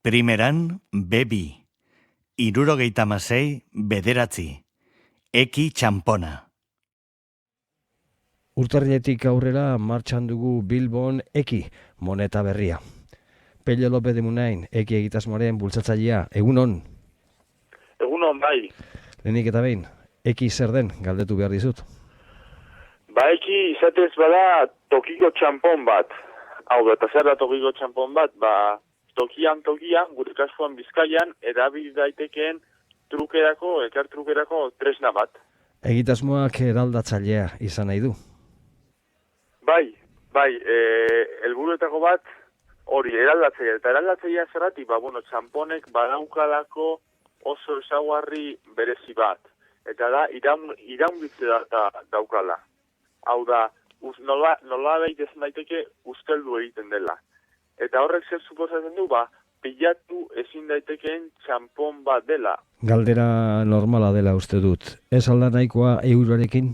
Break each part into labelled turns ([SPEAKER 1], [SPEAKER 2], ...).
[SPEAKER 1] Primeran, B2, 76, 9, eki txanpona.
[SPEAKER 2] Urtarriletik aurrera martxan dugu Bilbon eki moneta berria. Pello López de Munain, eki egitasmoaren bultzatzailea, egunon?
[SPEAKER 3] Egunon, bai.
[SPEAKER 2] Lehenik eta behin, eki zer den galdetu behar dizut?
[SPEAKER 3] Ba, eki izatez bada tokiko txanpon bat. Hau da, eta zer da tokiko txanpon bat? Ba, tokian, gure kasuan Bizkaian, erabil daitekeen trukerako, trukerako tresna bat.
[SPEAKER 2] Egitasmoak eraldatzailea izan nahi du.
[SPEAKER 3] Bai, helburuetako bat hori, eraldatzailea. Eta eraldatzailea zerratik, ba, bueno, txanponek badaukalako oso ezaugarri berezi bat. Eta da, iraungitze daukala. Hau da, nola daitezen daiteke usteldu egiten dela. Eta horrek zer suposatzen du, ba, pilatu ezin daitekeen txanpon bat dela.
[SPEAKER 2] Galdera normala dela uste dut. Ez alda nahikoa euroarekin?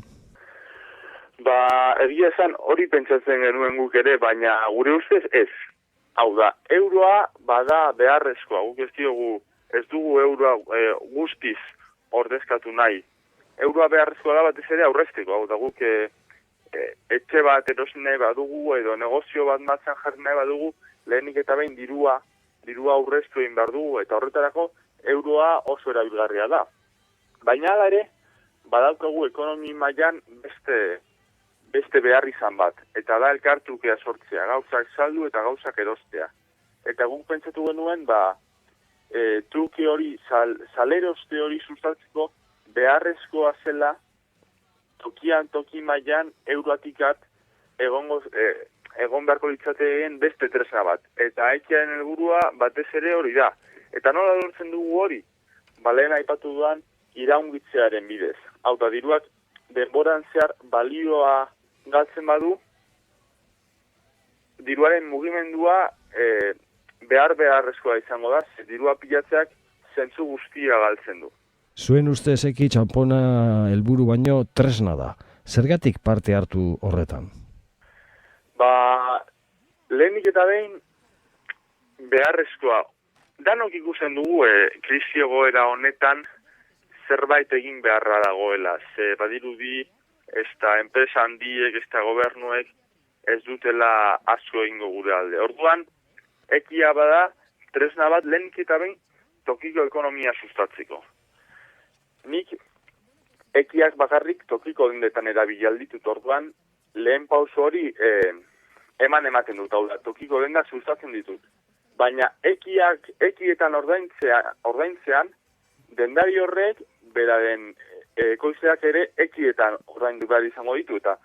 [SPEAKER 3] Ba, egia esan hori pentsatzen genuen guk ere, baina gure ustez ez. Hau da, euroa bada beharrezkoa, guk ez dugu euroa guztiz ordezkatu nahi. Euroa beharrezkoa da batez ere aurrezteko, hau da guk etxe bat erosin nahi badugu edo negozio bat martxan jarri nahi badugu, lehenik eta behin dirua aurreztu egin behar dugu, eta horretarako euroa oso erabilgarria da. Baina hala ere, badaukagu ekonomi mailan beste behar izan bat, eta da elkartrukea sortzea, gauzak saldu eta gauzak erostea. Eta guk pentsatu genuen, truke hori, saleroste hori sustatzeko beharrezkoa zela toki mailan euroatikat egon beharko litzatekeen beste tresna bat. Eta ekiaren helburua batez ere hori da. Eta nola lortzen dugu hori? Lehen aipatu duan iraungitzearen bidez. Hau da, diruak denboran zehar balioa galtzen badu, diruaren mugimendua beharrezkoa izango da, dirua pilatzeak zentzu guztia galtzen du.
[SPEAKER 2] Zuen ustez eki txanpona helburu baino tresna da. Zergatik parte hartu horretan?
[SPEAKER 3] Lehenik eta behin beharrezkoa. Danok ikusten dugu krisi egoera honetan zerbait egin beharra dagoela. Ze badirudi ez da enpresa handiek, ez da gobernuek ez dutela asko egingo gure alde. Orduan, ekia bada tresna bat lehenik eta behin tokiko ekonomia sustatzeko. Nik ekiak bakarrik tokiko dendetan erabili alditut, orduan lehen pauso hori ematen dut, hau da, tokiko denda sustatzen ditut. Baina ekietan ordaintzean, dendari horrek, beraren ekoizleak ere ekietan ordaindu behar izango ditu, eta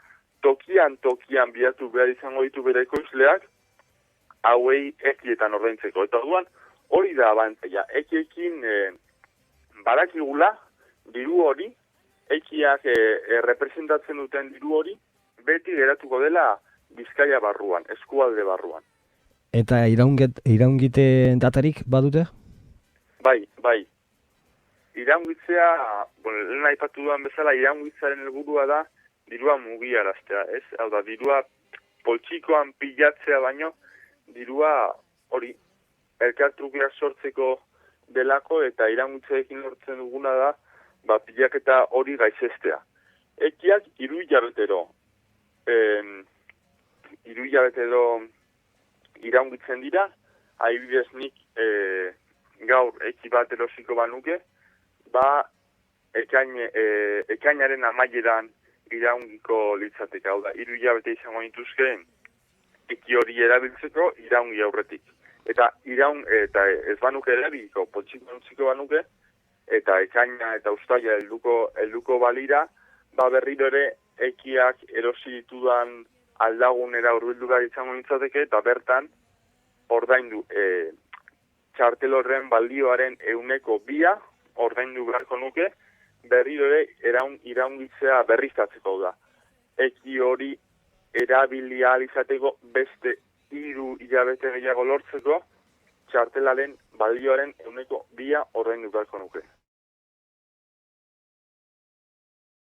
[SPEAKER 3] tokian bilatu behar izango ditu bere ekoizleak, hauei ekietan ordaintzeko. Eta orduan, hori da abantaila, ekiekin badakigula, diru hori, ekiak representatzen duten diru hori, beti geratuko dela Bizkaia barruan, eskualde barruan.
[SPEAKER 2] Eta iraungite datarik badute?
[SPEAKER 3] Bai. Iraungitzea, lehen aipatu duan bezala, iraungitzaren helburua da dirua mugiaraztea, ez? Hau da, dirua poltsikoan pilatzea baino, dirua hori elkartrukeak sortzeko delako eta iraungitzeekin lortzen duguna da, pilaketa hori gaitzestea. Ekiak 3 hilabetero iraungitzen dira, adibidez nik gaur eki bat erosiko banuke, ekainaren amaieran iraungiko litzateke, hau da, 3 hilabete izango nituzke eki hori erabiltzeko iraungi aurretik. Eta ez banuke erabiliko, poltsiko utziko banuke, eta ekaina eta uztaila helduko balira, berriro ere ekiak erosi ditudan aldagunera hurbildu behar izango nintzateke, eta bertan ordaindu txartel horren balioaren 2% ordaindu beharko nuke, berriro ere iraungitzea berriztatzeko da. Eki hori erabili ahal izateko beste 3 hilabete gehiago lortzeko, txartelaren balioaren 2% ordaindu beharko nuke.